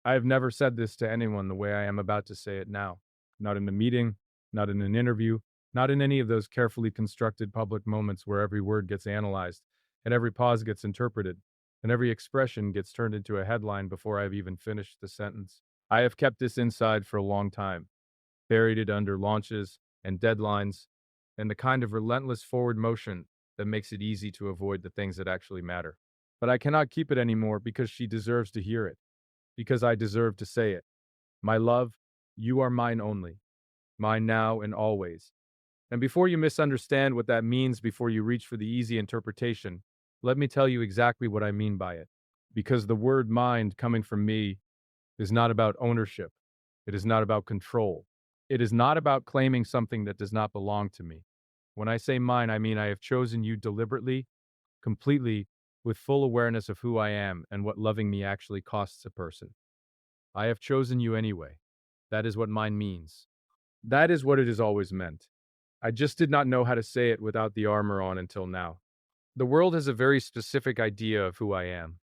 I have never said this to anyone the way I am about to say it now. Not in a meeting, not in an interview, not in any of those carefully constructed public moments where every word gets analyzed, and every pause gets interpreted, and every expression gets turned into a headline before I've even finished the sentence. I have kept this inside for a long time, buried it under launches and deadlines, and the kind of relentless forward motion that makes it easy to avoid the things that actually matter. But I cannot keep it anymore because she deserves to hear it, because I deserve to say it. My love, you are mine only, mine now and always. And before you misunderstand what that means before you reach for the easy interpretation, let me tell you exactly what I mean by it. Because the word mind coming from me is not about ownership. It is not about control. It is not about claiming something that does not belong to me. When I say mine, I mean I have chosen you deliberately, completely, with full awareness of who I am and what loving me actually costs a person. I have chosen you anyway. That is what mine means. That is what it has always meant. I just did not know how to say it without the armor on until now. The world has a very specific idea of who I am.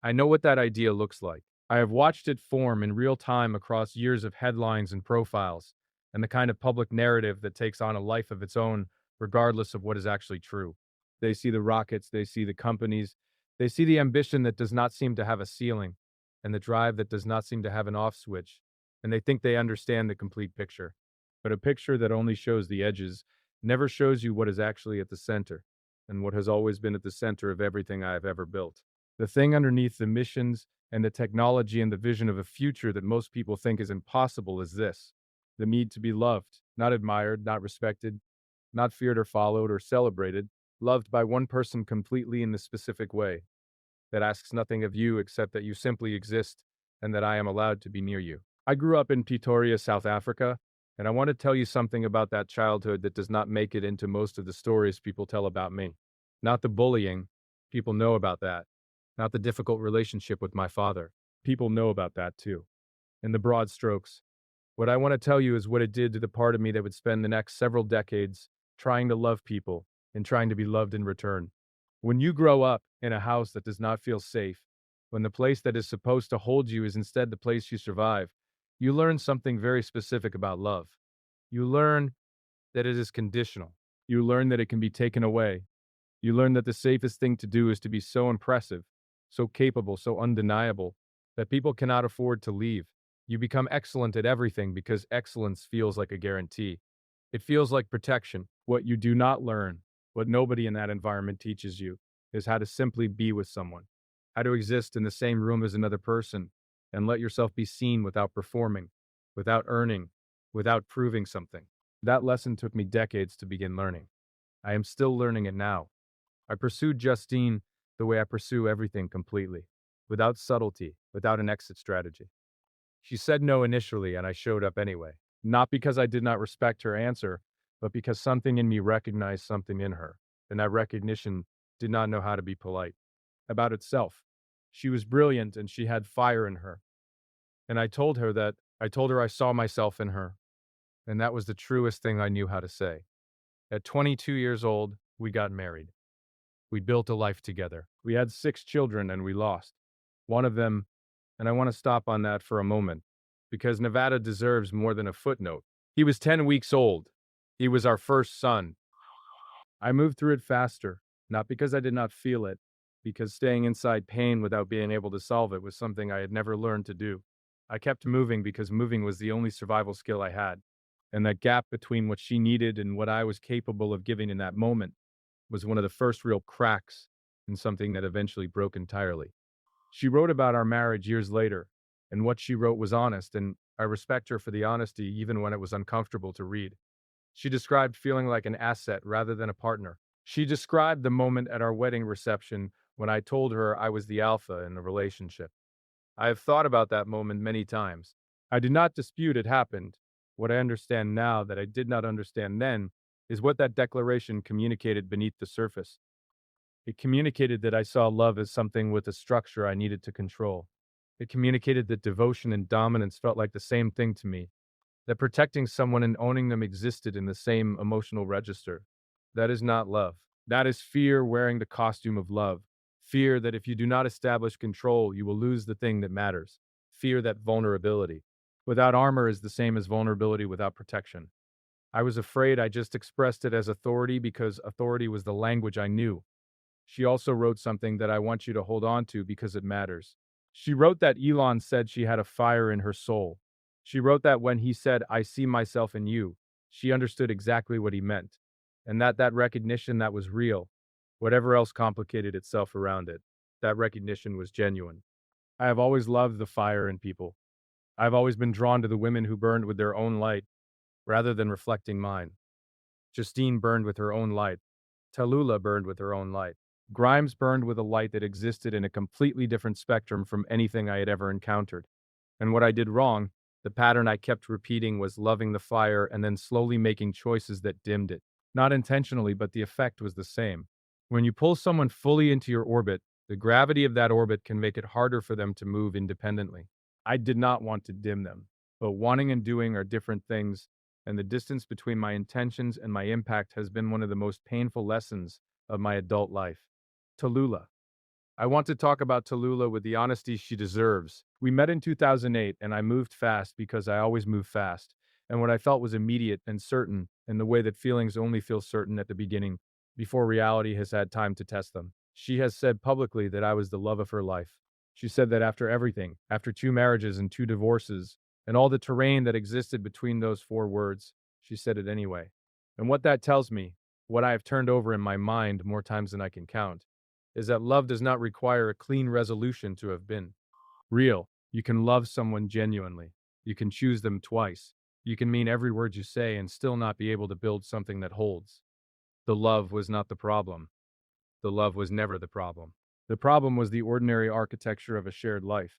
I know what that idea looks like. I have watched it form in real time across years of headlines and profiles, and the kind of public narrative that takes on a life of its own, regardless of what is actually true. They see the rockets, they see the companies, they see the ambition that does not seem to have a ceiling, and the drive that does not seem to have an off switch, and they think they understand the complete picture. But a picture that only shows the edges never shows you what is actually at the center, and what has always been at the center of everything I have ever built. The thing underneath the missions and the technology and the vision of a future that most people think is impossible is this: the need to be loved, not admired, not respected, not feared or followed or celebrated, loved by one person completely in the specific way that asks nothing of you except that you simply exist and that I am allowed to be near you. I grew up in Pretoria, South Africa, and I want to tell you something about that childhood that does not make it into most of the stories people tell about me. Not the bullying, people know about that. Not the difficult relationship with my father, people know about that too. In the broad strokes, what I want to tell you is what it did to the part of me that would spend the next several decades trying to love people and trying to be loved in return. When you grow up in a house that does not feel safe, when the place that is supposed to hold you is instead the place you survive, you learn something very specific about love. You learn that it is conditional. You learn that it can be taken away. You learn that the safest thing to do is to be so impressive, so capable, so undeniable that people cannot afford to leave. You become excellent at everything because excellence feels like a guarantee. It feels like protection. What you do not learn, what nobody in that environment teaches you, is how to simply be with someone, how to exist in the same room as another person, and let yourself be seen without performing, without earning, without proving something. That lesson took me decades to begin learning. I am still learning it now. I pursued Justine the way I pursue everything completely, without subtlety, without an exit strategy. She said no initially, and I showed up anyway. Not because I did not respect her answer, but because something in me recognized something in her, and that recognition did not know how to be polite. About itself. She was brilliant and she had fire in her. And I told her I saw myself in her, and that was the truest thing I knew how to say. At 22 years old, we got married. We built a life together. We had 6 children and we lost one of them, and I want to stop on that for a moment because Nevada deserves more than a footnote. He was 10 weeks old. He was our first son. I moved through it faster, not because I did not feel it, because staying inside pain without being able to solve it was something I had never learned to do. I kept moving because moving was the only survival skill I had, and that gap between what she needed and what I was capable of giving in that moment was one of the first real cracks in something that eventually broke entirely. She wrote about our marriage years later, and what she wrote was honest, and I respect her for the honesty even when it was uncomfortable to read. She described feeling like an asset rather than a partner. She described the moment at our wedding reception when I told her I was the alpha in the relationship. I have thought about that moment many times. I do not dispute it happened. What I understand now that I did not understand then is what that declaration communicated beneath the surface. It communicated that I saw love as something with a structure I needed to control. It communicated that devotion and dominance felt like the same thing to me, that protecting someone and owning them existed in the same emotional register. That is not love. That is fear wearing the costume of love. Fear that if you do not establish control, you will lose the thing that matters. fear, that vulnerability. Without armor is the same as vulnerability without protection. I was afraid. I just expressed it as authority because authority was the language I knew. She also wrote something that I want you to hold on to because it matters. She wrote that Elon said she had a fire in her soul. She wrote that when he said, "I see myself in you," she understood exactly what he meant. And that recognition that was real, whatever else complicated itself around it, that recognition was genuine. I have always loved the fire in people. I've always been drawn to the women who burned with their own light rather than reflecting mine. Justine burned with her own light. Tallulah burned with her own light. Grimes burned with a light that existed in a completely different spectrum from anything I had ever encountered. And what I did wrong, the pattern I kept repeating, was loving the fire and then slowly making choices that dimmed it. Not intentionally, but the effect was the same. When you pull someone fully into your orbit, the gravity of that orbit can make it harder for them to move independently. I did not want to dim them, but wanting and doing are different things, and the distance between my intentions and my impact has been one of the most painful lessons of my adult life. Tallulah. I want to talk about Tallulah with the honesty she deserves. We met in 2008, and I moved fast because I always move fast. And what I felt was immediate and certain, in the way that feelings only feel certain at the beginning, before reality has had time to test them. She has said publicly that I was the love of her life. She said that after everything, after 2 marriages and 2 divorces, and all the terrain that existed between those 4 words, she said it anyway. And what that tells me, what I have turned over in my mind more times than I can count, is that love does not require a clean resolution to have been real. You can love someone genuinely. You can choose them twice. You can mean every word you say and still not be able to build something that holds. The love was not the problem. The love was never the problem. The problem was the ordinary architecture of a shared life.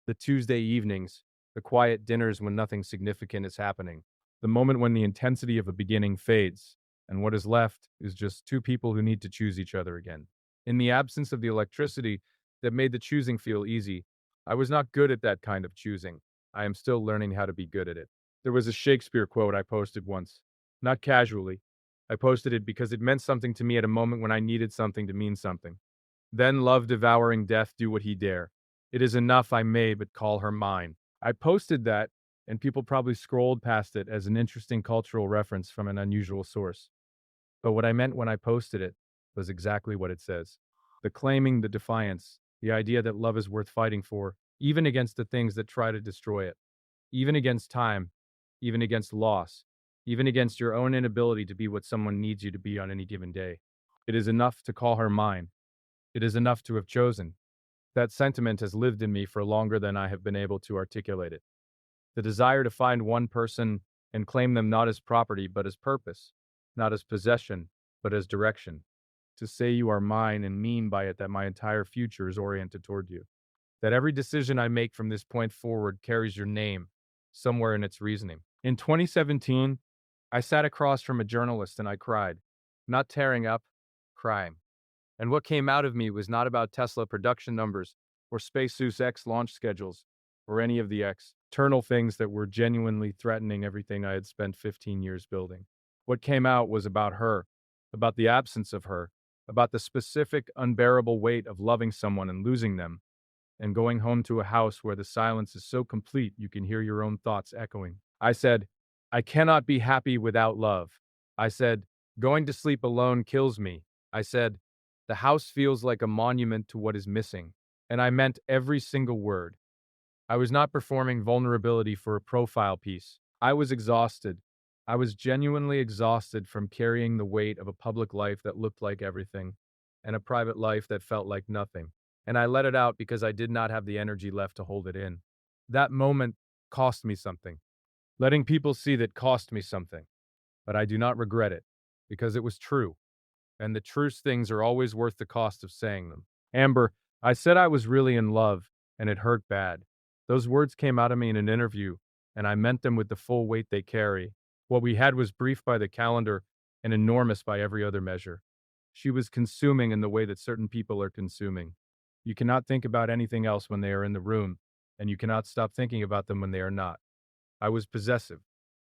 The Tuesday evenings, the quiet dinners when nothing significant is happening, the moment when the intensity of a beginning fades, and what is left is just 2 people who need to choose each other again. In the absence of the electricity that made the choosing feel easy, I was not good at that kind of choosing. I am still learning how to be good at it. There was a Shakespeare quote I posted once, not casually. I posted it because it meant something to me at a moment when I needed something to mean something. Then love devouring death do what he dare. It is enough I may but call her mine. I posted that, and people probably scrolled past it as an interesting cultural reference from an unusual source. But what I meant when I posted it was exactly what it says. The claiming, the defiance, the idea that love is worth fighting for, even against the things that try to destroy it, even against time, even against loss, even against your own inability to be what someone needs you to be on any given day. It is enough to call her mine. It is enough to have chosen. That sentiment has lived in me for longer than I have been able to articulate it. The desire to find one person and claim them not as property but as purpose, not as possession but as direction. To say you are mine and mean by it that my entire future is oriented toward you. That every decision I make from this point forward carries your name somewhere in its reasoning. In 2017, I sat across from a journalist and I cried. Not tearing up, crying. And what came out of me was not about Tesla production numbers or SpaceX X launch schedules or any of the external things that were genuinely threatening everything I had spent 15 years building. What came out was about her, about the absence of her, about the specific, unbearable weight of loving someone and losing them, and going home to a house where the silence is so complete you can hear your own thoughts echoing. I said, I cannot be happy without love. I said, going to sleep alone kills me. I said, the house feels like a monument to what is missing. And I meant every single word. I was not performing vulnerability for a profile piece. I was exhausted. I was genuinely exhausted from carrying the weight of a public life that looked like everything and a private life that felt like nothing. And I let it out because I did not have the energy left to hold it in. That moment cost me something. Letting people see that cost me something. But I do not regret it because it was true. And the truest things are always worth the cost of saying them. Amber, I said I was really in love, and it hurt bad. Those words came out of me in an interview, and I meant them with the full weight they carry. What we had was brief by the calendar and enormous by every other measure. She was consuming in the way that certain people are consuming. You cannot think about anything else when they are in the room, and you cannot stop thinking about them when they are not. I was possessive.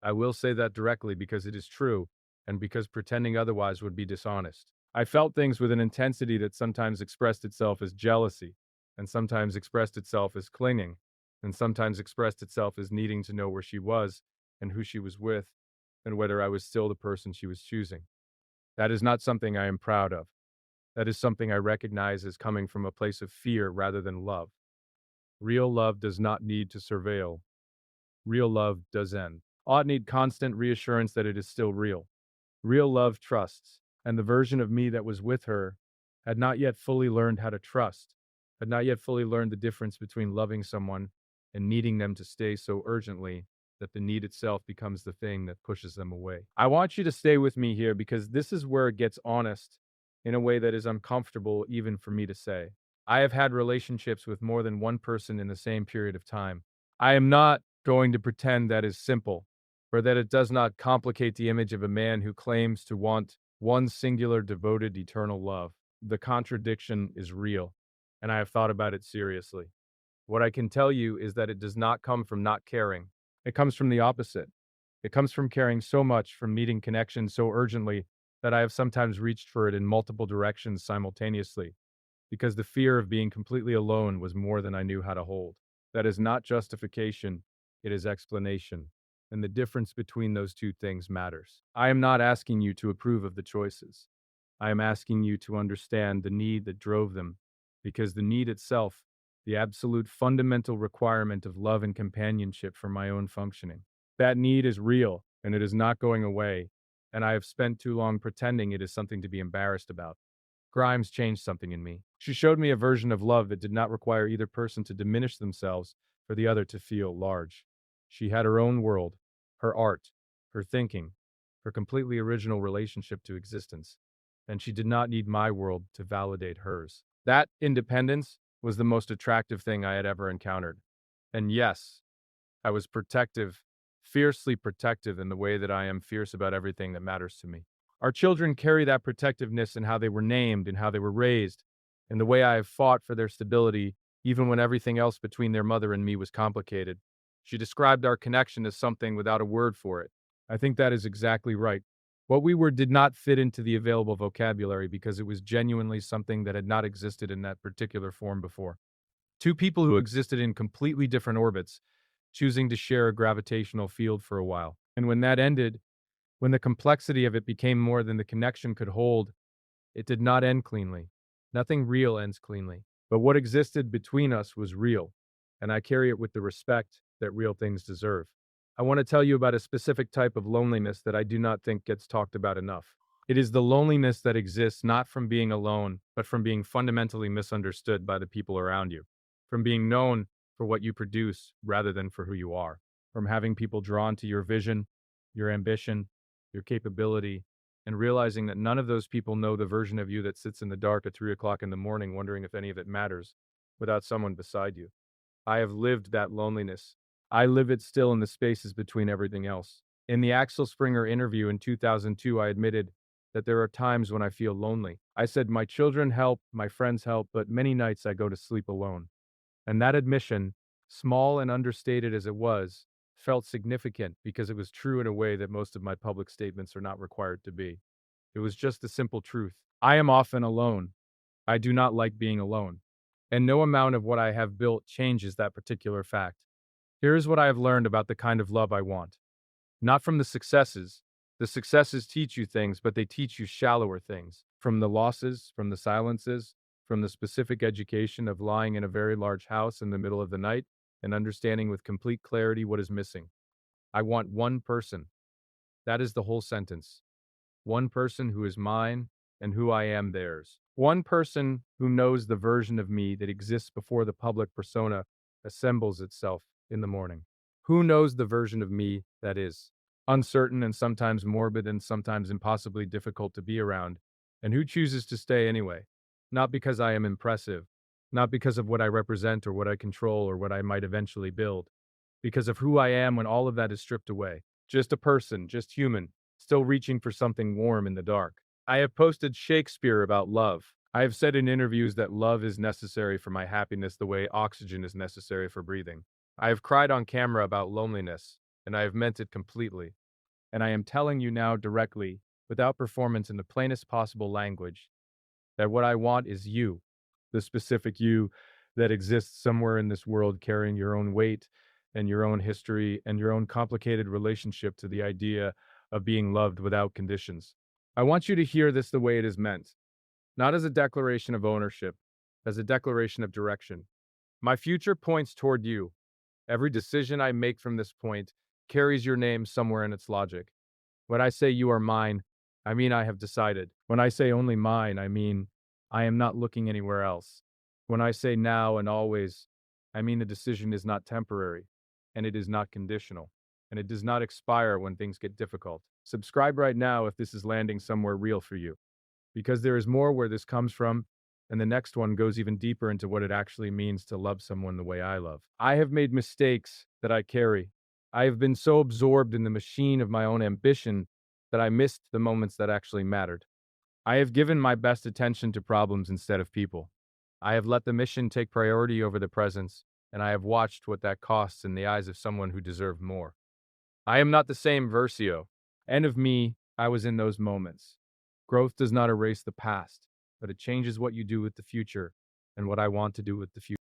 I will say that directly because it is true, and because pretending otherwise would be dishonest. I felt things with an intensity that sometimes expressed itself as jealousy, and sometimes expressed itself as clinging. and sometimes expressed itself as needing to know where she was and who she was with, and whether I was still the person she was choosing. That is not something I am proud of. That is something I recognize as coming from a place of fear rather than love. Real love does not need to surveil. Real love doesn't. Ought need constant reassurance that it is still real. Real love trusts, and the version of me that was with her had not yet fully learned how to trust, had not yet fully learned the difference between loving someone and needing them to stay so urgently that the need itself becomes the thing that pushes them away. I want you to stay with me here because this is where it gets honest in a way that is uncomfortable even for me to say. I have had relationships with more than one person in the same period of time. I am not going to pretend that is simple, or that it does not complicate the image of a man who claims to want one singular, devoted, eternal love. The contradiction is real, and I have thought about it seriously. What I can tell you is that it does not come from not caring. It comes from the opposite. It comes from caring so much, from needing connection so urgently, that I have sometimes reached for it in multiple directions simultaneously, because the fear of being completely alone was more than I knew how to hold. That is not justification, it is explanation. And the difference between those two things matters. I am not asking you to approve of the choices. I am asking you to understand the need that drove them, because the need itself, the absolute fundamental requirement of love and companionship for my own functioning. That need is real, and it is not going away, and I have spent too long pretending it is something to be embarrassed about. Grimes changed something in me. She showed me a version of love that did not require either person to diminish themselves for the other to feel large. She had her own world, her art, her thinking, her completely original relationship to existence, and she did not need my world to validate hers. That independence was the most attractive thing I had ever encountered. And yes, I was protective, fiercely protective in the way that I am fierce about everything that matters to me. Our children carry that protectiveness in how they were named and how they were raised, and the way I have fought for their stability, even when everything else between their mother and me was complicated. She described our connection as something without a word for it. I think that is exactly right. What we were did not fit into the available vocabulary because it was genuinely something that had not existed in that particular form before. Two people who existed in completely different orbits, choosing to share a gravitational field for a while. And when that ended, when the complexity of it became more than the connection could hold, it did not end cleanly. Nothing real ends cleanly. But what existed between us was real, and I carry it with the respect that real things deserve. I want to tell you about a specific type of loneliness that I do not think gets talked about enough. It is the loneliness that exists not from being alone, but from being fundamentally misunderstood by the people around you, from being known for what you produce rather than for who you are, from having people drawn to your vision, your ambition, your capability, and realizing that none of those people know the version of you that sits in the dark at 3 o'clock in the morning wondering if any of it matters without someone beside you. I have lived that loneliness. I live it still in the spaces between everything else. In the Axel Springer interview in 2002, I admitted that there are times when I feel lonely. I said, my children help, my friends help, but many nights I go to sleep alone. And that admission, small and understated as it was, felt significant because it was true in a way that most of my public statements are not required to be. It was just the simple truth. I am often alone. I do not like being alone. And no amount of what I have built changes that particular fact. Here is what I have learned about the kind of love I want. Not from the successes. The successes teach you things, but they teach you shallower things. From the losses, from the silences, from the specific education of lying in a very large house in the middle of the night and understanding with complete clarity what is missing. I want one person. That is the whole sentence. One person who is mine and who I am theirs. One person who knows the version of me that exists before the public persona assembles itself in the morning. Who knows the version of me that is uncertain and sometimes morbid and sometimes impossibly difficult to be around, and who chooses to stay anyway? Not because I am impressive, not because of what I represent or what I control or what I might eventually build, because of who I am when all of that is stripped away. Just a person, just human, still reaching for something warm in the dark. I have posted Shakespeare about love. I have said in interviews that love is necessary for my happiness the way oxygen is necessary for breathing. I have cried on camera about loneliness, and I have meant it completely. And I am telling you now directly, without performance in the plainest possible language, that what I want is you, the specific you that exists somewhere in this world carrying your own weight and your own history and your own complicated relationship to the idea of being loved without conditions. I want you to hear this the way it is meant, not as a declaration of ownership, as a declaration of direction. My future points toward you. Every decision I make from this point carries your name somewhere in its logic. When I say you are mine, I mean I have decided. When I say only mine, I mean I am not looking anywhere else. When I say now and always, I mean the decision is not temporary, and it is not conditional, and it does not expire when things get difficult. Subscribe right now if this is landing somewhere real for you, because there is more where this comes from, and the next one goes even deeper into what it actually means to love someone the way I love. I have made mistakes that I carry. I have been so absorbed in the machine of my own ambition that I missed the moments that actually mattered. I have given my best attention to problems instead of people. I have let the mission take priority over the presence, and I have watched what that costs in the eyes of someone who deserved more. I am not the same Versio. And of me, I was in those moments. Growth does not erase the past, but it changes what you do with the future and what I want to do with the future.